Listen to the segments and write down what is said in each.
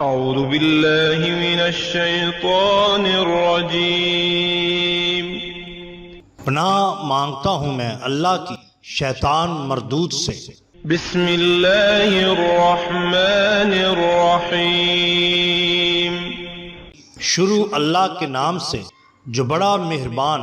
اعوذ باللہ من الشیطان الرجیم۔ پناہ مانگتا ہوں میں اللہ کی شیطان مردود سے۔ بسم اللہ الرحمن الرحیم۔ شروع اللہ کے نام سے جو بڑا مہربان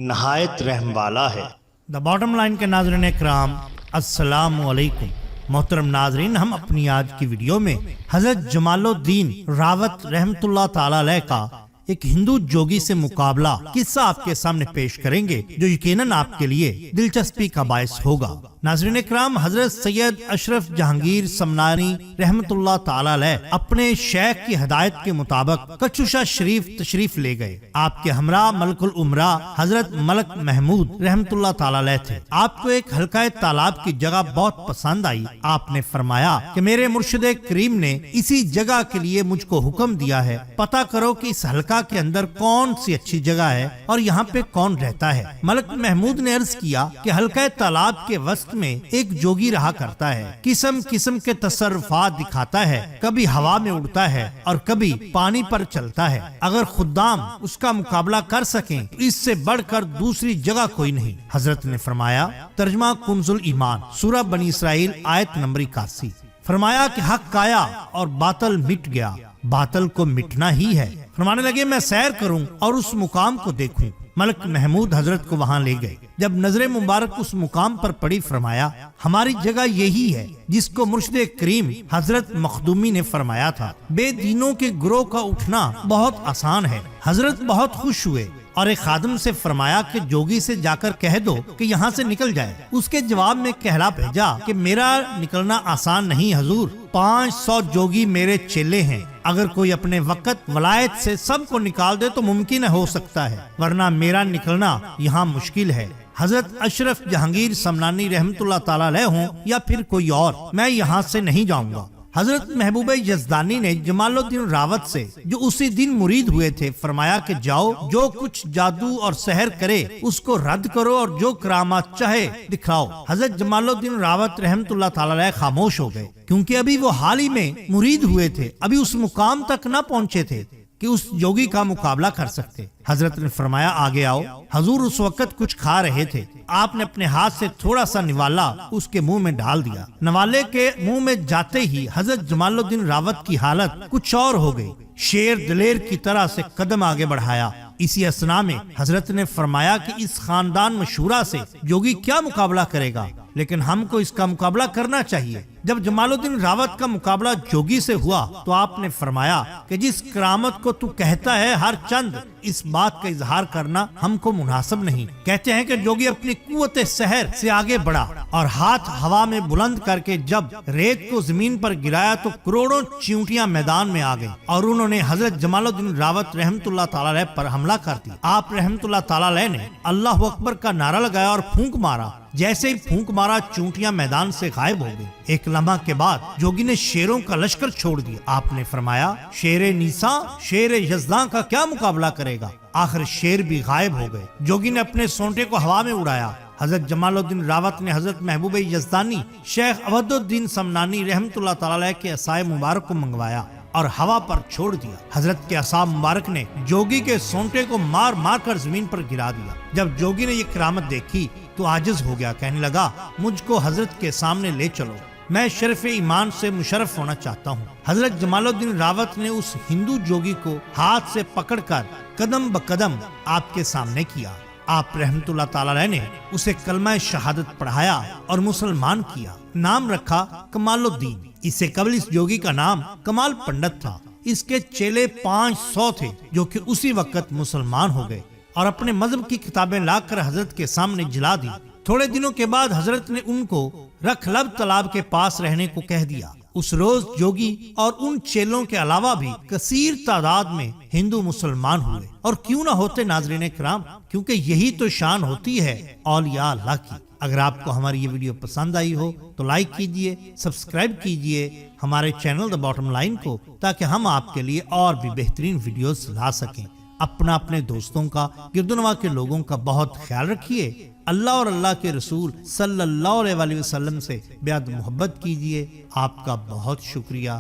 نہایت رحم والا ہے۔ دا باٹم لائن کے ناظرین اکرام، السلام علیکم۔ محترم ناظرین، ہم اپنی آج کی ویڈیو میں حضرت جمال الدین راوت رحمت اللہ تعالی علیہ کا ایک ہندو جوگی سے مقابلہ قصہ آپ کے سامنے پیش کریں گے، جو یقیناً آپ کے لیے دلچسپی کا باعث ہوگا۔ ناظرین اکرام، حضرت سید اشرف جہانگیر سمنانی رحمت اللہ تعالی علیہ اپنے شیخ کی ہدایت کے مطابق کچوشا شریف تشریف لے گئے۔ آپ کے ہمراہ ملک العمراء حضرت ملک محمود رحمت اللہ تعالی علیہ تھے۔ آپ کو ایک حلقہ تالاب کی جگہ بہت پسند آئی۔ آپ نے فرمایا کہ میرے مرشد کریم نے اسی جگہ کے لیے مجھ کو حکم دیا ہے، پتہ کرو کہ اس حلقہ کے اندر کون سی اچھی جگہ ہے اور یہاں پہ کون رہتا ہے۔ ملک محمود نے عرض کیا کہ حلقہ تالاب کے وسط میں ایک جوگی رہا کرتا ہے، قسم قسم کے تصرفات دکھاتا ہے، کبھی ہوا میں اڑتا ہے اور کبھی پانی پر چلتا ہے۔ اگر خدام اس کا مقابلہ کر سکیں تو اس سے بڑھ کر دوسری جگہ کوئی نہیں۔ حضرت نے فرمایا، ترجمہ کنز الایمان، سورہ بنی اسرائیل، آیت نمبر 81۔ فرمایا کہ حق آیا اور باطل مٹ گیا، باطل کو مٹنا ہی ہے۔ فرمانے لگے، میں سیر کروں اور اس مقام کو دیکھوں۔ ملک محمود حضرت کو وہاں لے گئے۔ جب نظر مبارک اس مقام پر پڑی، فرمایا، ہماری جگہ یہی ہے جس کو مرشد کریم حضرت مخدومی نے فرمایا تھا۔ بے دینوں کے گروہ کا اٹھنا بہت آسان ہے۔ حضرت بہت خوش ہوئے اور ایک خادم سے فرمایا کہ جوگی سے جا کر کہہ دو کہ یہاں سے نکل جائے۔ اس کے جواب میں کہلا بھیجا کہ میرا نکلنا آسان نہیں حضور، 500 جوگی میرے چیلے ہیں، اگر کوئی اپنے وقت ولایت سے سب کو نکال دے تو ممکن ہو سکتا ہے، ورنہ میرا نکلنا یہاں مشکل ہے۔ حضرت اشرف جہانگیر سمنانی رحمت اللہ تعالی علیہ ہوں یا پھر کوئی اور، میں یہاں سے نہیں جاؤں گا۔ حضرت محبوب یزدانی نے جمال الدین راوت سے، جو اسی دن مرید ہوئے تھے، فرمایا کہ جاؤ، جو کچھ جادو اور سحر کرے اس کو رد کرو اور جو کرامات چاہے دکھاؤ۔ حضرت جمال الدین راوت رحمت اللہ تعالی علیہ خاموش ہو گئے، کیونکہ ابھی وہ حال ہی میں مرید ہوئے تھے، ابھی اس مقام تک نہ پہنچے تھے کہ اس جوگی کا مقابلہ کر سکتے۔ حضرت نے فرمایا، آگے آؤ۔ حضور اس وقت کچھ کھا رہے تھے۔ آپ نے اپنے ہاتھ سے تھوڑا سا نوالا اس کے منہ میں ڈال دیا۔ نوالے کے منہ میں جاتے ہی حضرت جمال الدین راوت کی حالت کچھ اور ہو گئی۔ شیر دلیر کی طرح سے قدم آگے بڑھایا۔ اسی اثنا میں حضرت نے فرمایا کہ اس خاندان مشورہ سے جوگی کیا مقابلہ کرے گا، لیکن ہم کو اس کا مقابلہ کرنا چاہیے۔ جب جمال الدین راوت کا مقابلہ جوگی سے ہوا تو آپ نے فرمایا کہ جس کرامت کو تو کہتا ہے ہر چند، اس بات کا اظہار کرنا ہم کو مناسب نہیں۔ کہتے ہیں کہ جوگی اپنی قوت سحر سے آگے بڑھا اور ہاتھ ہوا میں بلند کر کے جب ریت کو زمین پر گرایا تو کروڑوں چیونٹیاں میدان میں آ گئیں اور انہوں نے حضرت جمال الدین راوت رحمت اللہ تعالی علیہ پر حملہ کر دیا۔ آپ رحمت اللہ تعالی علیہ نے اللہ اکبر کا نعرہ لگایا اور پھونک مارا۔ جیسے ہی پھونک مارا، چونٹیاں میدان سے غائب ہو گئی۔ ایک لمحہ کے بعد جوگی نے شیروں کا لشکر چھوڑ دیا۔ آپ نے فرمایا، شیر نیسا شیر یزداں کا کیا مقابلہ کرے گا؟ آخر شیر بھی غائب ہو گئے۔ جوگی نے اپنے سونٹے کو ہوا میں اڑایا۔ حضرت جمال الدین راوت نے حضرت محبوب یزدانی شیخ عبد الدین سمنانی رحمت اللہ تعالی علیہ کے عصائے مبارک کو منگوایا اور ہوا پر چھوڑ دیا۔ حضرت کے عصا مبارک نے جوگی کے سونٹے کو مار مار کر زمین پر گرا دیا۔ جب جوگی نے یہ کرامت دیکھی تو عاجز ہو گیا، کہنے لگا، مجھ کو حضرت کے سامنے لے چلو، میں شرف ایمان سے مشرف ہونا چاہتا ہوں۔ حضرت جمال الدین راوت نے اس ہندو جوگی کو ہاتھ سے پکڑ کر قدم بقدم آپ کے سامنے کیا۔ آپ رحمت اللہ تعالی علیہ نے اسے کلمہ شہادت پڑھایا اور مسلمان کیا۔ نام رکھا کمال الدین۔ اس سے قبل اس جوگی کا نام کمال پنڈت تھا۔ اس کے چیلے 500 تھے جو کہ اسی وقت مسلمان ہو گئے اور اپنے مذہب کی کتابیں لا کر حضرت کے سامنے جلا دی۔ تھوڑے دنوں کے بعد حضرت نے ان کو رکھ لب تالاب کے پاس رہنے کو کہہ دیا۔ اس روز جوگی اور ان چیلوں کے علاوہ بھی کثیر تعداد میں ہندو مسلمان ہوئے، اور کیوں نہ ہوتے ناظرین کرام، کیونکہ یہی تو شان ہوتی ہے اولیاء اللہ کی۔ اگر آپ کو ہماری یہ ویڈیو پسند آئی ہو تو لائک کیجئے، سبسکرائب کیجئے ہمارے چینل دا باٹم لائن کو، تاکہ ہم آپ کے لیے اور بھی بہترین ویڈیوز لا سکیں۔ اپنے دوستوں کا، گردنواں کے لوگوں کا بہت خیال رکھیے۔ اللہ اور اللہ کے رسول صلی اللہ علیہ وسلم سے بے حد محبت کیجیے۔ آپ کا بہت شکریہ۔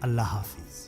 اللہ حافظ۔